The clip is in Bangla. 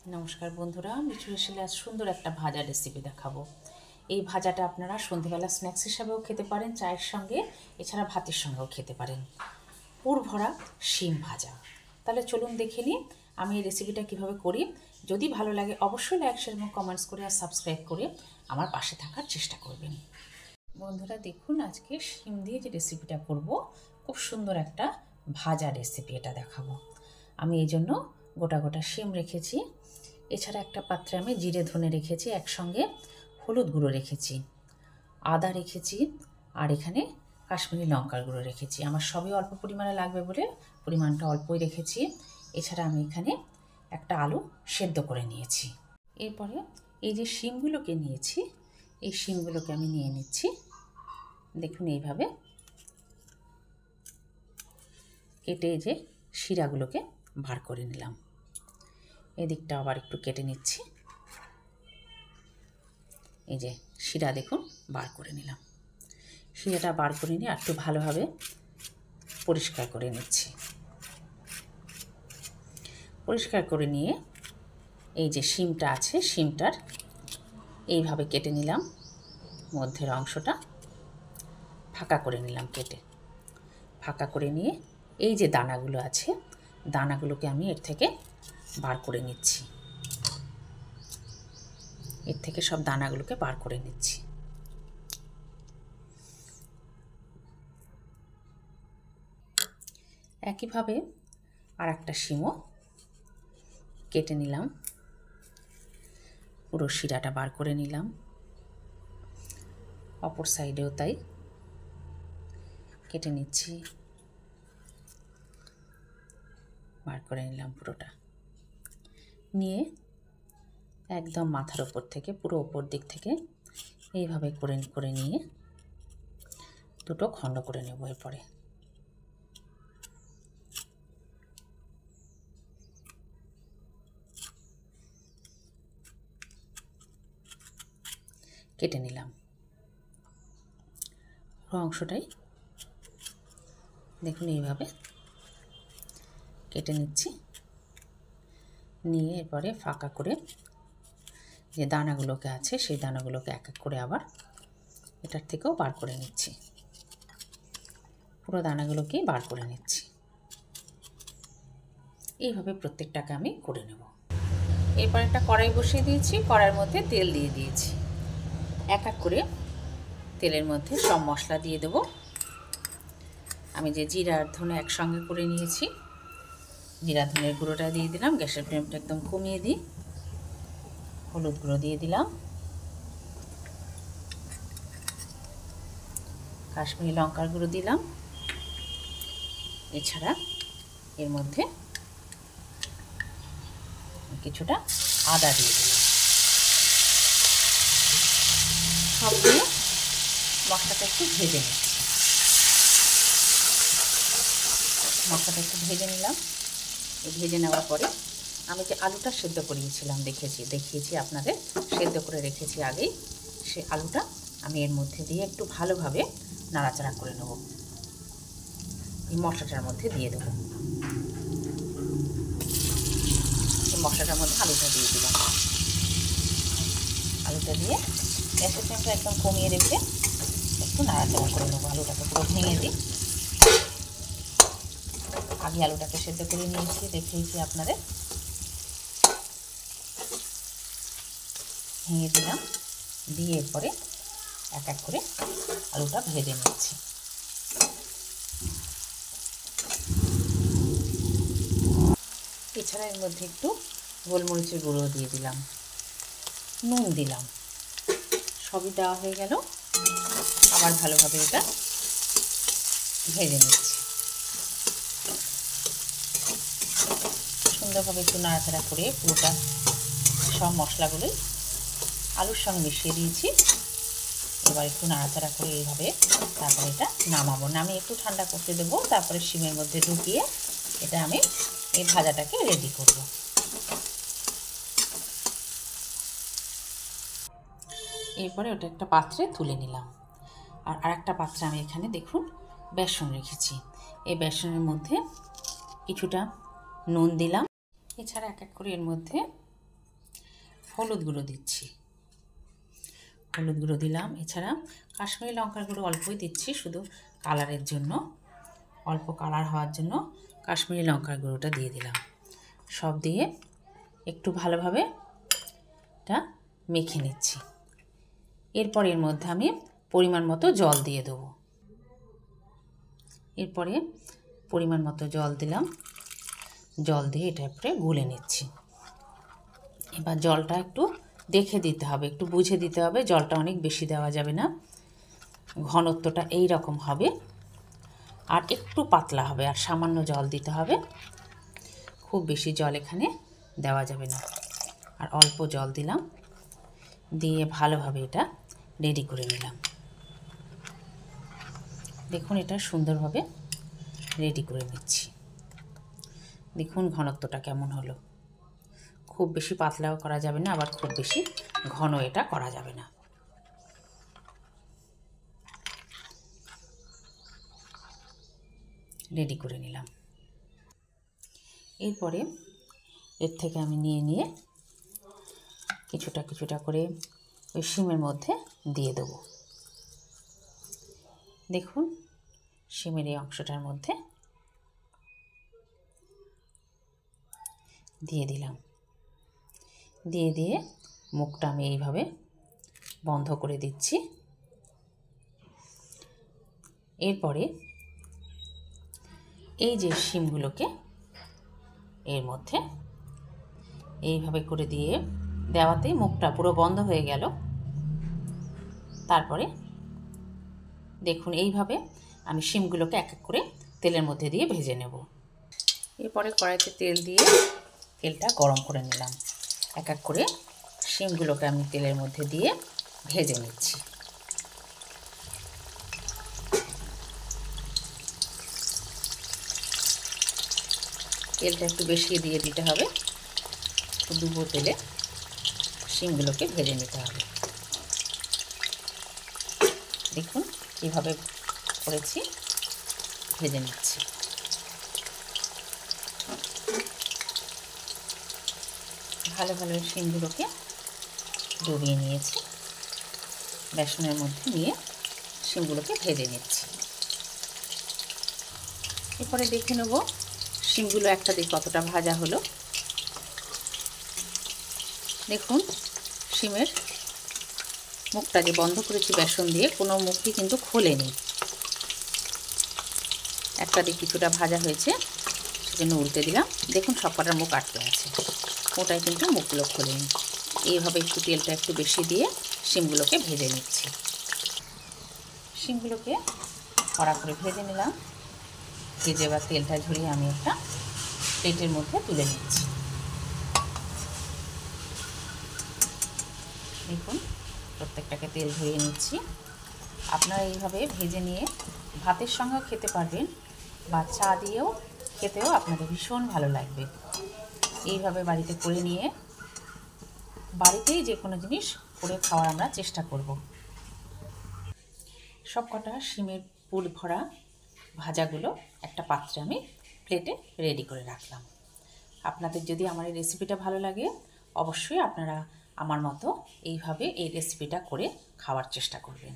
নমস্কার বন্ধুরা, মিঠু হেসেলে আজ সুন্দর একটা ভাজা রেসিপি দেখাবো। এই ভাজাটা আপনারা সন্ধ্যেবেলা স্ন্যাক্স হিসাবেও খেতে পারেন, চায়ের সঙ্গে, এছাড়া ভাতের সঙ্গেও খেতে পারেন। পুর ভরা শিম ভাজা। তাহলে চলুন দেখে নিই আমি এই রেসিপিটা কীভাবে করি। যদি ভালো লাগে অবশ্যই লাইক, শেয়ার এবং কমেন্টস করে আর সাবস্ক্রাইব করে আমার পাশে থাকার চেষ্টা করবেন। বন্ধুরা দেখুন, আজকে শিম দিয়ে যে রেসিপিটা করব, খুব সুন্দর একটা ভাজা রেসিপি এটা দেখাবো। আমি এই জন্য গোটা গোটা শিম রেখেছি, এছাড়া একটা পাত্রে আমি জিরে ধনে রেখেছি, একসঙ্গে হলুদ গুঁড়ো রেখেছি, আদা রেখেছি, আর এখানে কাশ্মীরি লঙ্কার গুঁড়ো রেখেছি। আমার সবই অল্প পরিমাণে লাগবে বলে পরিমাণটা অল্পই রেখেছি। এছাড়া আমি এখানে একটা আলু সেদ্ধ করে নিয়েছি। এরপরে এই যে শিমগুলোকে নিয়েছি, এই শিমগুলোকে আমি নিয়ে নিচ্ছি। দেখুন এইভাবে কেটে যে শিরাগুলোকে বার করে নিলাম। এদিকটা আবার একটু কেটে নিচ্ছি। এই যে শিরা দেখুন বার করে নিলাম। শিরাটা বার করে নিয়ে একটু ভালোভাবে পরিষ্কার করে নিচ্ছি। পরিষ্কার করে নিয়ে এই যে শিমটা আছে, শিমটার এইভাবে কেটে নিলাম, মধ্যের অংশটা ফাঁকা করে নিলাম। কেটে ফাঁকা করে নিয়ে এই যে দানাগুলো আছে, দানাগুলোকে আমি এর থেকে বার করে নিচ্ছি। এর থেকে সব দানাগুলোকে বার করে নিচ্ছি। একইভাবে আর একটা শিমও কেটে নিলাম, পুরো শিরাটা বার করে নিলাম। অপর সাইডেও তাই কেটে নিচ্ছি, বার করে নিলাম পুরোটা। নিয়ে একদম মাথার ওপর থেকে পুরো ওপর দিক থেকে এইভাবে করে নিয়ে দুটো খণ্ড করে নেব। এরপরে কেটে নিলাম পুরো অংশটাই। দেখুন এইভাবে কেটে নিচ্ছি। নিয়ে এরপরে ফাঁকা করে যে দানাগুলোকে আছে, সেই দানাগুলোকে এক এক করে আবার এটার থেকেও বার করে নিচ্ছি। পুরো দানাগুলোকেই বার করে নিচ্ছি। এইভাবে প্রত্যেকটাকে আমি করে নেব। এরপর একটা কড়াই বসিয়ে দিয়েছি, কড়াইয়ের মধ্যে তেল দিয়ে দিয়েছি। এক এক করে তেলের মধ্যে সব মশলা দিয়ে দেব। আমি যে জিরা আর ধনে একসঙ্গে করে নিয়েছি, জিরা ধনের গুঁড়োটা দিয়ে দিলাম। গ্যাসের ফ্লেমটা একদম কমিয়ে দিই। হলুদ গুঁড়ো দিয়ে দিলাম, কাশ্মীরি লঙ্কার গুঁড়ো দিলাম, এছাড়া এর মধ্যে কিছুটা আদা দিয়ে দিলাম। সব দিয়ে মশলাটা একটু ভেজে নিচ্ছি। মশলাটা একটু ভেজে নিলাম। ভেজে নেওয়ার পরে আমি যে আলুটা সেদ্ধ করিয়েছিলাম, দেখিয়েছি আপনাদের, সেদ্ধ করে রেখেছি আগেই, সে আলুটা আমি এর মধ্যে দিয়ে একটু ভালোভাবে নাড়াচাড়া করে নেব। এই মশলাটার মধ্যে দিয়ে দেবো। এই মশলাটার মধ্যে আলুটা দিয়ে দিলাম। আলুটা দিয়ে গ্যাসের ফ্লেমটা একদম কমিয়ে রেখে একটু নাড়াচাড়া করে নেবো। আলুটাকে পুরো ভেঙে দিই। আগে আলুটাকে সেদ্ধ করে নিয়েছি, দেখিয়েছি আপনাদের। ভেঙে দিলাম, দিয়ে এরপরে এক এক করে আলুটা ভেজে নিচ্ছি। এছাড়া এর মধ্যে একটু গোলমরিচের গুঁড়ো দিয়ে দিলাম, নুন দিলাম। সবই দেওয়া হয়ে গেল। আবার ভালোভাবে এটা ভেজে নিচ্ছি। সুন্দরভাবে একটু নাড়াচাড়া করে পুরোটা সব মশলাগুলোই আলুর সঙ্গে মিশিয়ে দিয়েছি। এবার একটু নাড়াচাড়া করে এইভাবে তারপরে এটা নামাবো। নামিয়ে একটু ঠান্ডা করতে দেবো। তারপরে শিমের মধ্যে ঢুকিয়ে এটা আমি এই ভাজাটাকে রেডি করব। এরপরে ওটা একটা পাত্রে তুলে নিলাম। আর আরেকটা পাত্রে আমি এখানে দেখুন বেসন রেখেছি। এই বেসনের মধ্যে কিছুটা নুন দিলাম। এছাড়া এক এক করে এর মধ্যে হলুদ গুঁড়ো দিচ্ছি, হলুদ গুঁড়ো দিলাম। এছাড়া কাশ্মীরি লঙ্কার গুঁড়ো অল্পই দিচ্ছি, শুধু কালারের জন্য, অল্প কালার হওয়ার জন্য কাশ্মীরি লঙ্কার গুঁড়োটা দিয়ে দিলাম। সব দিয়ে একটু ভালোভাবে এটা মেখে নিচ্ছি। এরপর এর মধ্যে আমি পরিমাণ মতো জল দিয়ে দেবো। এরপরে পরিমাণ মতো জল দিলাম, জল দিয়ে এটা পরে গুলে নিচ্ছি। এবার জলটা একটু দেখে দিতে হবে, একটু বুঝে দিতে হবে, জলটা অনেক বেশি দেওয়া যাবে না। ঘনত্বটা এই রকম হবে, আর একটু পাতলা হবে, আর সামান্য জল দিতে হবে। খুব বেশি জল এখানে দেওয়া যাবে না, আর অল্প জল দিলাম, দিয়ে ভালোভাবে এটা রেডি করে নিলাম। দেখুন এটা সুন্দরভাবে রেডি করে নিচ্ছি। দেখুন ঘনত্বটা কেমন হলো। খুব বেশি পাতলাও করা যাবে না, আবার খুব বেশি ঘন এটা করা যাবে না। রেডি করে নিলাম। এরপরে এর থেকে আমি নিয়ে নিয়ে কিছুটা কিছুটা করে ওই শিমের মধ্যে দিয়ে দেবো। দেখুন শিমের এই অংশটার মধ্যে দিয়ে দিলাম। দিয়ে দিয়ে মুখটা আমি এইভাবে বন্ধ করে দিচ্ছি। এরপরে এই যে শিমগুলোকে এর মধ্যে এইভাবে করে দিয়ে দেওয়াতেই মুখটা পুরো বন্ধ হয়ে গেল। তারপরে দেখুন এইভাবে আমি শিমগুলোকে এক এক করে তেলের মধ্যে দিয়ে ভেজে নেব। এরপরে কড়াইতে তেল দিয়ে তেলটা গরম করে নিলাম। এক এক করে শিমগুলোকে আমি তেলের মধ্যে দিয়ে ভেজে নিচ্ছি। তেলটা একটু বেশি দিয়ে দিতে হবে, ডুবো তেলে শিমগুলোকে ভেজে নিতে হবে। দেখুন কীভাবে করেছি, ভেজে নিচ্ছি। ভালো ভালো শিমগুলোকে ডুবিয়ে নিয়েছি, বেসনের মধ্যে নিয়ে শিমগুলোকে ভেজে নিচ্ছি। এরপরে দেখে নেব শিমগুলো একটা দিক কতটা ভাজা হলো। দেখুন শিমের মুখটা যে বন্ধ করেছি বেসন দিয়ে, কোনো মুখই কিন্তু খোলেনি। একটা দিক কিছুটা ভাজা হয়েছে, সেজন্য উল্টে দিলাম। দেখুন সব কটার মুখ আটকে আছে, ওটাই কিন্তু মুখগুলো খোলেনি। এইভাবে একটু তেলটা একটু বেশি দিয়ে শিমগুলোকে ভেজে নিচ্ছি। শিমগুলোকে কড়া করে ভেজে নিলাম। ভেজে এবার তেলটা ঝরিয়ে আমি একটা প্লেটের মধ্যে তুলে নিচ্ছি। দেখুন প্রত্যেকটাকে তেল ঝরিয়ে নিচ্ছি। আপনারা এইভাবে ভেজে নিয়ে ভাতের সঙ্গেও খেতে পারবেন, বা চা দিয়েও খেতেও আপনাদের ভীষণ ভালো লাগবে। এইভাবে বাড়িতে করে নিয়ে বাড়িতেই যে কোনো জিনিস করে খাওয়ার আমরা চেষ্টা করব। সব কটা শিমের পুর ভরা ভাজাগুলো একটা পাত্রে আমি প্লেটে রেডি করে রাখলাম। আপনাদের যদি আমার এই রেসিপিটা ভালো লাগে, অবশ্যই আপনারা আমার মতো এইভাবে এই রেসিপিটা করে খাওয়ার চেষ্টা করবেন।